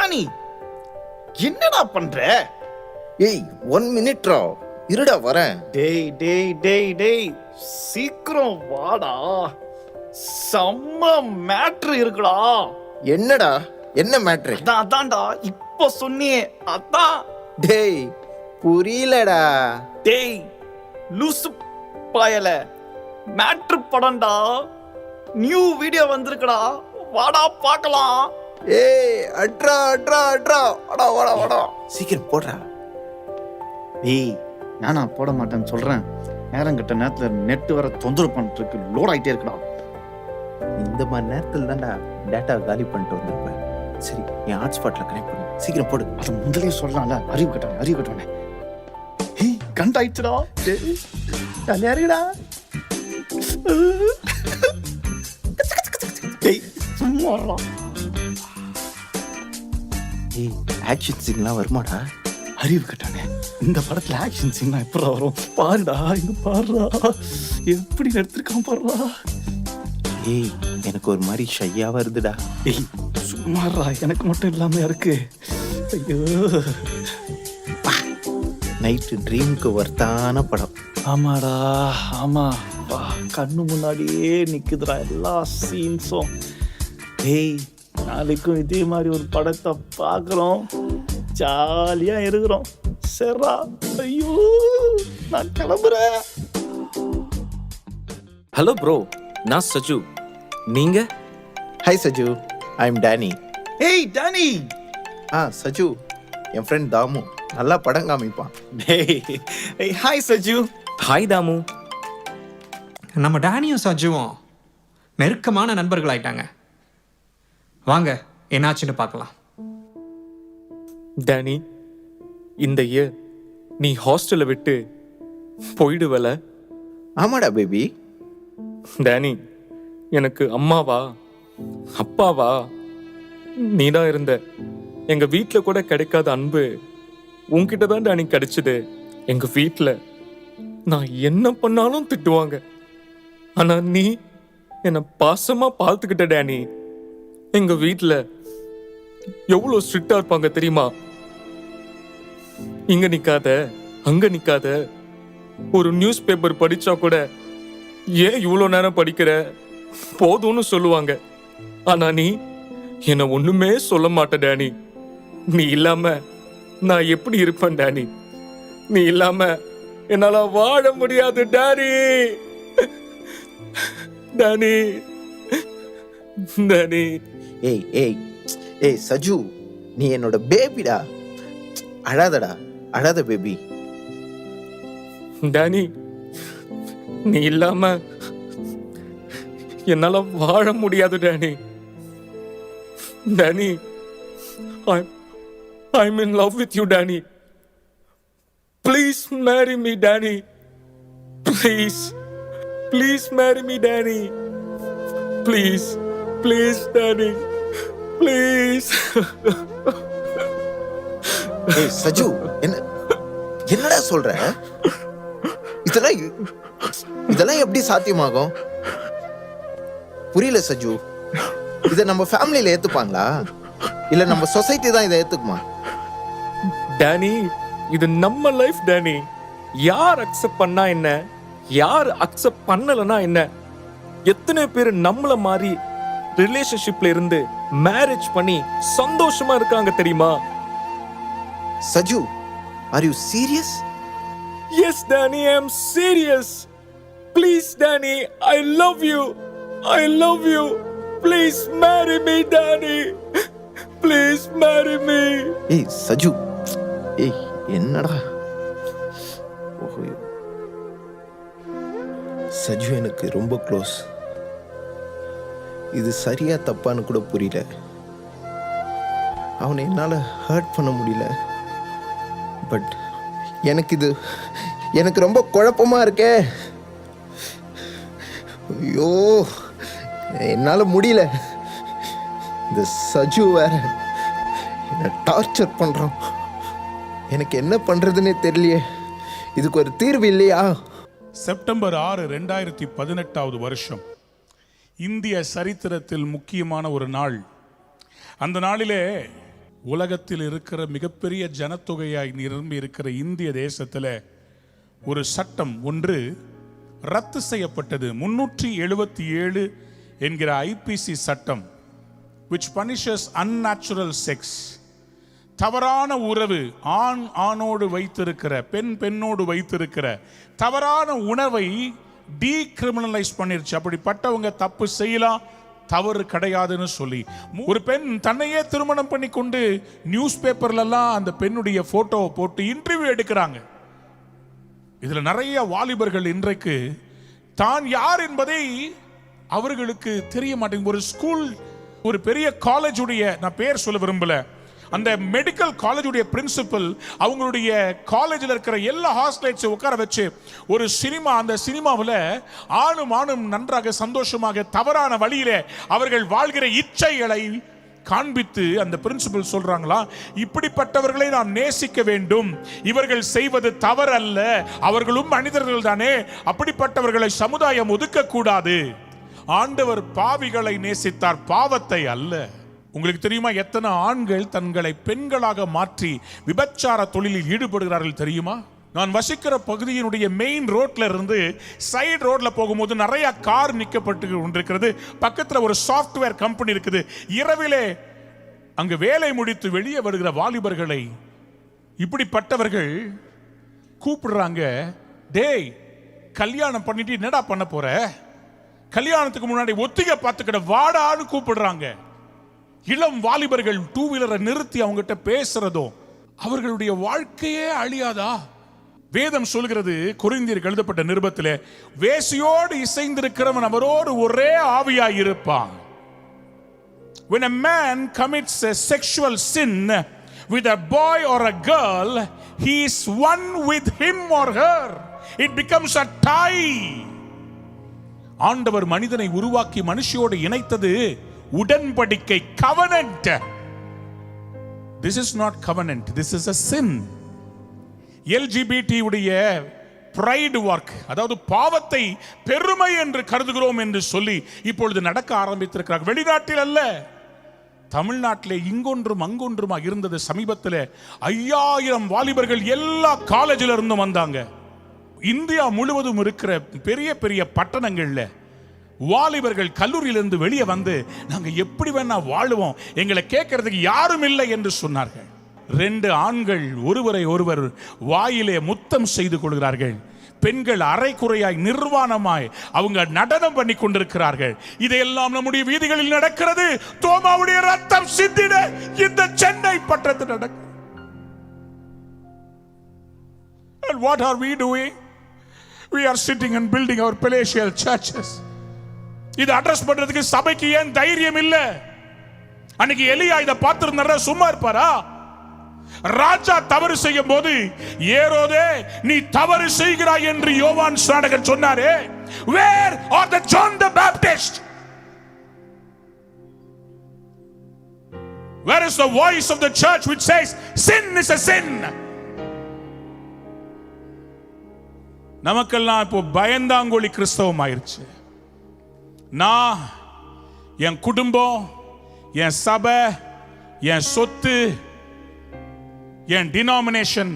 Danny, என்னடா பண்ற? ஏய் 1 மினிட்ரா, இருடா வரேன். டேய் டேய் டேய் டேய், சீக்கிரம் வாடா, செம்ம மேட்ரு இருக்குடா. என்னடா, என்ன மேட்ரு? அதான்டா இப்ப சொன்னியே, அதான். டேய் புரியலடா. டேய் லூசு பாயல, மேட்ரு படம்டா, நியூ வீடியோ வந்திருக்குடா, வாடா பார்க்கலாம். ஏய் அட்ரா அட்ரா அட்ரா, வாடா வாடா வாடா, சீக்கிரம் போடுறா. டேய் நானா போட மாட்டேன்னு சொல்றேன், நேரம் கிட்ட நேரத்துல நெட் வர தொந்தரவு பண்ணிட்டு இருக்கு, லோட் ஆயிட்டே இருக்குடா. இந்த மாதிரி நேரத்தில் தான்டா டேட்டா காலி பண்ணிட்டு வந்திருப்பேன். சரி, என் ஹாட்ஸ்பாட்ல கனெக்ட் பண்ணு, சீக்கிரம் போடு. அதை முதலே சொல்லலாம்ல, அறிவு கட்டவனே. ஹேய் கண்ட் ஆயிடுச்சுடா. தனியா இருக்குடா. டேய் சும்மா இருடா. ஏய் ஆக்ஷன் சீன்லாம் வருமாடா? அறிவு கட்டானே, இந்த படத்துல ஆக்ஷன் சீன்லாம் எப்படி வரும்? பாருடா, இங்க பாருடா, எப்படி எடுத்திருக்கான் பாருடா. ஏய் எனக்கு ஒரு மாதிரி ஷையா வருதுடா. ஏய் சும்மாடா, எனக்கு மட்டும் இல்லாம இருக்கு. ஐயோ, நைட்டு ட்ரீமுக்கு வர்த்தான படம். ஆமாடா ஆமா, கண்ணு முன்னாடியே நிக்குதுடா எல்லா சீன்ஸும். ஏய் நாளைக்கும் இதே மாதிரி ஒரு படத்தை பார்க்குறோம், ஜாலியா இருக்கிறோம். சரிடா, ஐயோ நான் கிளம்புறேன். ஹலோ ப்ரோ, நான் சஜு. நீங்க? Hi Saju, I am Danny. ஏய் டானி. சஜு என் ஃப்ரெண்ட் தாமு, நல்லா படம் காமிப்பான். ஏய் ஹாய் சஜு. ஹாய் தாமு. நம்ம டேனியும் சஜுவும் நெருக்கமான நண்பர்கள் ஆயிட்டாங்க. வாங்க என்னாச்சுன்னு பார்க்கலாம். டேனி, இந்த இயர் நீ ஹாஸ்டலை விட்டு போயிடுவல? ஆமாடா பேபி. டேனி, எனக்கு அம்மாவா அப்பாவா நீதான் இருந்த. எங்க வீட்டில் கூட கிடைக்காத அன்பு உன்கிட்ட தான் டேனி கிடைச்சது. எங்க வீட்டில் நான் என்ன பண்ணாலும் திட்டுவாங்க, ஆனா நீ என்னை பாசமா பார்த்துக்கிட்ட டேனி. எங்க வீட்டில் எவ்வளவு ஸ்ட்ரிக்டா இருப்பாங்க தெரியுமா? இங்க நிக்காத அங்க நிக்காத, ஒரு நியூஸ் பேப்பர் படிச்சா கூட ஏன் இவ்வளவு நேரம் படிக்கிற, போதும்னு சொல்லுவாங்க. ஆனா நீ என்ன ஒண்ணுமே சொல்ல மாட்ட டேனி. நீ இல்லாம நான் எப்படி இருப்பேன் டேனி? நீ இல்லாம என்னால வாழ முடியாது டேனி. Danny Danny. ஏய் ஏய் ஏய் சஜு, நீ என்னோட பேபிடா, அழாதடா, அழாத பேபி. டேனி, நீ இல்லாம என்னால வாழ முடியாது Danny. Danny, I'm in love with you, Danny. Please marry me, Danny. Please, please marry me, Danny. Please, please, Danny. Please. ஏய் சஜு, என்னடா சொல்ற? இதெல்லாம் எப்படி சாத்தியமாகும்? புரியல சஜு. இத நம்ம ஃபேமிலியில ஏத்துப்பாங்களா, இல்ல நம்ம சொசைட்டி தான் இதை ஏத்துக்குமா? டேனி, இது நம்ம லைஃப் டேனி. யார் அக்செப்ட் பண்ணா என்ன, யார் அக்செப்ட் பண்ணலனா என்ன? எத்தனை பேர் நம்மள மாதிரி ரிலேஷன்ஷிப்ல இருந்து மேரேஜ் பண்ணி சந்தோஷமா இருக்காங்க தெரியுமா? Saju, are you serious? Yes, Danny, I'm serious. Please, Danny, I love you. I love you. Please marry me, Danny. Please marry me. ஏய் சஜு, ஏய் என்னடா? ஓஹோ, சஜு எனக்கு ரொம்ப க்ளோஸ். இது சரியா தப்பான்னு கூட புரியல. அவனை என்னால ஹர்ட் பண்ண முடியல. பட் எனக்கு ரொம்ப குழப்பமா இருக்கே. ஐயோ, என்னால முடியல. இந்த சஜு வேற என்ன டார்ச்சர் பண்றான். எனக்கு என்ன பண்றதுன்னே தெரியலையே. இதுக்கு ஒரு தீர்வு இல்லையா? செப்டம்பர் 6, 2018 வருஷம் இந்திய சரித்திரத்தில் முக்கியமான ஒரு நாள். அந்த நாளிலே உலகத்தில் இருக்கிற மிகப்பெரிய ஜனத்தொகையாய் நிரம்பி இருக்கிற இந்திய தேசத்தில் ஒரு சட்டம் ஒன்று ரத்து செய்யப்பட்டது. 377 என்கிற ஐபிசி சட்டம், which punishes unnatural sex. தவறான உறவு, ஆண் ஆணோடு வைத்திருக்கிற, பெண் பெண்ணோடு வைத்திருக்கிற தவறான உணவை டீக்ரிமினலைஸ் பண்ணிருச்சு. அப்படிப்பட்டவங்க தப்பு செய்யலாம், தவறு கிடையாதுன்னு சொல்லி ஒரு பெண் தன்னையே திருமணம் பண்ணி கொண்டு நியூஸ் பேப்பர்லாம் அந்த பெண்ணுடைய போட்டோவை போட்டு இன்டர்வியூ எடுக்கிறாங்க. இதுல நிறைய வாலிபர்கள் இன்றைக்கு தான் யார் என்பதை அவர்களுக்கு தெரிய மாட்டேங்குது. ஒரு ஸ்கூல், ஒரு பெரிய காலேஜுடைய, நான் பேர் சொல்ல விரும்பல, அந்த மெடிக்கல் காலேஜுடைய பிரின்சிபல் அவங்களுடைய காலேஜில் இருக்கிற எல்லா ஹாஸ்டலைட்ஸை உட்கார வச்சு ஒரு சினிமா, அந்த சினிமாவில் ஆணும் ஆணும் நன்றாக சந்தோஷமாக தவறான வழியிலே அவர்கள் வாழ்கிற இச்சைகளை காண்பித்து அந்த பிரின்சிபல் சொல்றாங்களா, இப்படிப்பட்டவர்களை நாம் நேசிக்க வேண்டும், இவர்கள் செய்வது தவறல்ல, அவர்களும் மனிதர்கள் தானே, அப்படிப்பட்டவர்களை சமுதாயம் ஒதுக்க கூடாது. ஆண்டவர் பாவிகளை நேசித்தார், பாவத்தை அல்ல. உங்களுக்கு தெரியுமா எத்தனை ஆண்கள் தங்களை பெண்களாக மாற்றி விபச்சார தொழிலில் ஈடுபடுகிறார்கள் தெரியுமா? நான் வசிக்கிற பகுதியினுடைய மெயின் ரோட்ல இருந்து சைடு ரோட்ல போகும்போது நிறைய கார் நிக்கப்பட்டு கொண்டிருக்கிறது. பக்கத்துல ஒரு சாஃப்ட்வேர் கம்பெனி இருக்குது. இரவிலே அங்கு வேலை முடித்து வெளியே வருகிற வாலிபர்களை இப்படிப்பட்டவர்கள் கூப்பிடுறாங்க, டேய் கல்யாணம் பண்ணிட்டு என்னடா பண்ண போற, கல்யாணத்துக்கு முன்னாடி ஒத்திகை பார்த்துக்கிட வாடான்னு கூப்பிடுறாங்க. இளம் வாலிபர்கள் டூ வீலரை நிறுத்தி அவங்ககிட்ட பேசுறதும் அவர்களுடைய வாழ்க்கையே அழியாதா? வேதம் சொல்கிறது, கொரிந்தியருக்கு எழுதப்பட்ட நிருபத்திலே, வேசியோடு இசைந்திருக்கிறவன் அவரோடு ஒரே ஆவியாய் இருப்பான். When a man commits a sexual sin with a boy or a girl, he is one with him or her. It becomes a tie. ஆண்டவர் மனிதனை உருவாக்கி மனுஷியோடு இணைத்தது உடன்படிக்கை, covenant. This is not covenant, this is a sin. LGBT உடைய pride work, அதாவது பாவத்தை பெருமை என்று கருதுகிறோம் என்று சொல்லி இப்பொழுது நடக்க ஆரம்பித்திருக்கிறார். வெளிநாட்டில் அல்ல, தமிழ்நாட்டிலே இங்கொன்றும் அங்கொன்றுமா இருந்தது. சமீபத்தில் 5000 வாலிபர்கள் எல்லா காலேஜில் இருந்தும் வந்தாங்க. இந்தியா முழுவதும் இருக்கிற பெரிய பெரிய பட்டணங்கள்ல வாலிபர்கள் கல்லூரியிலிருந்து வெளியே வந்து நாங்க எப்படி வேணா வாழுவோம், எங்களை கேட்கறதுக்கு யாரும் இல்லை என்று சொன்னார்கள். 2 ஆண்கள் ஒருவரை ஒருவர் வாயிலே முத்தம் செய்து கொள்கிறார்கள். பெண்கள் அரைக்குறையாய் நிர்வாணமாய் அவங்க நடனம் பண்ணி கொண்டிருக்கிறார்கள். இதையெல்லாம் நம்முடைய வீதிகளில் நடக்கிறது. தோமாவுடைய ரத்தம் சிந்திட இந்த சென்னை பட்டணத்தில் நடக்கிறது. And what are we doing? We are sitting and building our palatial churches. இது அட்ரஸ் பண்றதுக்கு சபைக்கு ஏன் தைரியம் இல்ல? அன்னைக்கு எலியா இத பார்த்திருந்தா சும்மா இருப்பாரா? ராஜா தவறு செய்யும் போது ஏரோதே நீ தவறு செய்கிறாய் என்று யோவான் ஸ்நானகன் சொன்னாரே, where are the John the Baptist? Where is the voice of the church which says sin is a sin? நமக்கெல்லாம் இப்போ பயந்தாங்கோலி கிறிஸ்தவம் ஆயிருச்சு. நான், என் குடும்பம், என் சபை, என் சொத்து, என் டினாமினேஷன்,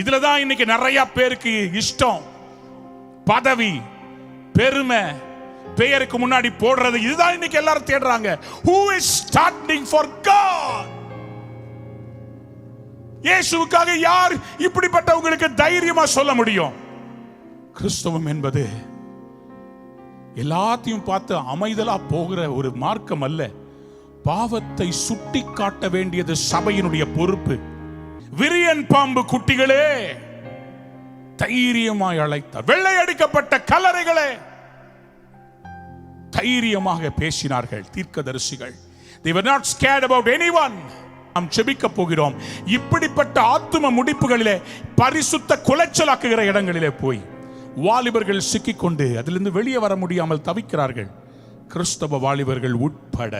இதுல தான் இன்னைக்கு நிறைய பேருக்கு இஷ்டம். பதவி, பெருமை, பெயருக்கு முன்னாடி போடுறது, இதுதான் இன்னைக்கு எல்லாரும் தேடுறாங்க. Who is standing for God? இயேசுவுக்காக யார் இப்படிப்பட்டவங்களுக்கு தைரியமா சொல்ல முடியும்? கிறிஸ்தவம் என்பது எல்லாத்தையும் பார்த்து அமைதலா போகிற ஒரு மார்க்கம் அல்ல. பாவத்தை சுட்டி காட்ட வேண்டியது சபையினுடைய பொறுப்பு. விரியன் பாம்பு குட்டிகளே, தைரியமாய் அழைத்தார். வெள்ளை அடிக்கப்பட்ட கல்லறைகளே, தைரியமாக பேசினார்கள் தீர்க்கதரிசிகள். They were not scared about anyone. நாம் செபிக்க போகிறோம். இப்படிப்பட்ட ஆத்தும முடிப்புகளிலே, பரிசுத்த குலைச்சலாக்குகிற இடங்களிலே போய் வாலிபர்கள் சிக்கிக்கொண்டு அதிலிருந்து வெளியே வர முடியாமல் தவிக்கிறார்கள். கிறிஸ்தவ வாலிபர்கள் உட்பட.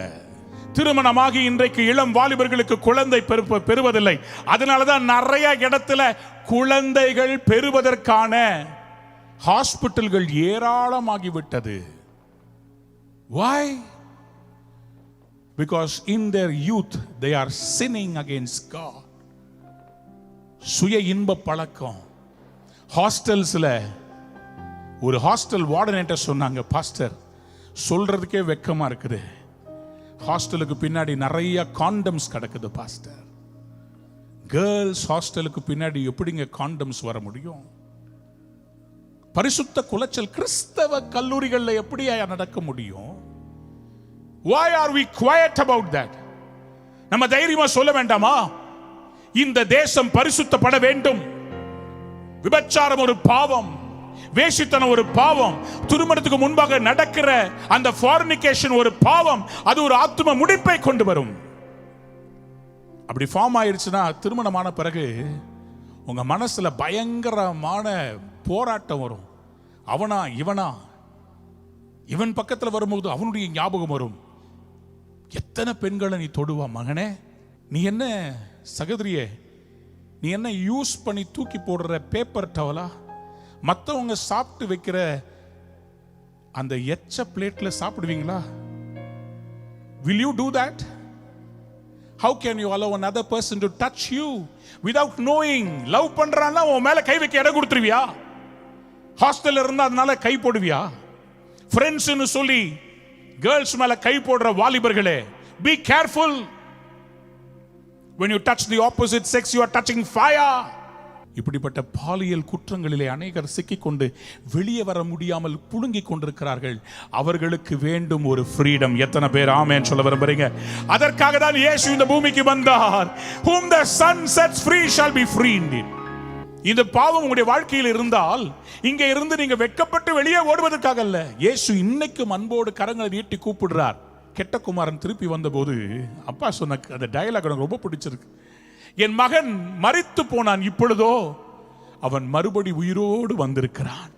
திருமணமாகி இன்றைக்கு இளம் வாலிபர்களுக்கு குழந்தை பெறுவதில்லை. அதனாலதான் நிறைய இடத்துல குழந்தைகள் பெறுவதற்கான ஹாஸ்பிட்டல்கள் ஏராளமாகிவிட்டது. Why? Because in their youth they are sinning against God. சுய இன்ப பழக்கம். ஹாஸ்டல்ஸ்ல ஒரு ஹாஸ்டல் வார்டனேட்டர் சொன்னாங்க, பாஸ்டர் சொல்றதுக்கே வெக்கமா இருக்குது, ஹாஸ்டலுக்கு பின்னாடி நிறைய காண்டம்ஸ் கிடக்குது பாஸ்டர். கேர்ள்ஸ் ஹாஸ்டலுக்கு பின்னாடி எப்படிங்க காண்டம்ஸ் வர முடியும்? பரிசுத்த குலைச்சல் கிறிஸ்தவ கல்லூரிகள்ல எப்படியா நடக்க முடியும்? Why are we quiet about that? நம்ம தைரியமா சொல்ல வேண்டாமா? இந்த தேசம் பரிசுத்தப்பட வேண்டும். விபச்சாரம் ஒரு பாவம், வேசித்தனம் ஒரு பாவம், திருமணத்துக்கு முன்பாக நடக்கிற அந்த ஃபார்னிகேஷன் ஒரு பாவம். அது ஒரு ஆத்தும முடிப்பை கொண்டு வரும். அப்படி ஃபார்ம் ஆயிருச்சுன்னா திருமணமான பிறகு உங்க மனசுல பயங்கரமான போராட்டம் வரும். அவனா இவனா, இவன் பக்கத்துல வரும்போது அவனுடைய ஞாபகம் வரும். எத்தனை பெண்களை நீ தொடுவா மகனே? நீ என்ன சகோதரியே, நீ என்ன யூஸ் பண்ணி தூக்கி போடுற பேப்பர் டவலா? மற்றவங்க சாப்பிட்டு வைக்கிற அந்த எச்ச பிளேட்ல சாப்பிடுவீங்களா? Will you do that? How can you allow another person to touch you without knowing? Love பண்றான்னா உன் மேல கை வைக்க இடம் கொடுத்துருவியா? ஹாஸ்டல்ல இருந்தா அதனால கை போடுவியா? ஃப்ரெண்ட்ஸ்னு சொல்லி கேர்ள்ஸ் மேல கை போடுற வாலிபர்களே, be careful. When you touch the opposite sex, you are touching fire. இப்படிப்பட்ட பாலியல் குற்றங்களிலே அநேகர் சிக்கிக்கொண்டு வெளியே வர முடியாமல் புழுங்கிக் கொண்டிருக்கிறார்கள். அவர்களுக்கு வேண்டும் ஒரு ஃப்ரீடம். எத்தனை பேர் ஆமென் சொல்ல விரும்புறீங்க? அதற்காக தான் இயேசு இந்த பூமிக்கு வந்தார். Whom the Son sets free shall be free indeed. இந்த பாவம் உங்களுடைய வாழ்க்கையில் இருந்தால் இங்க இருந்து நீங்க வெட்கப்பட்டு வெளியே ஓடுவதற்காக அல்ல. இயேசு இன்னைக்கும் அன்போடு கரங்களை நீட்டி கூப்பிடுறார். கெட்ட குமாரன் திருப்பி வந்தபோது அப்பா சொன்ன அந்த டயலாக் எனக்கு ரொம்ப பிடிச்சிருக்கு. என் மகன் மரித்து போனான், இப்பொழுதோ அவன் மறுபடி உயிரோடு வந்திருக்கிறான்.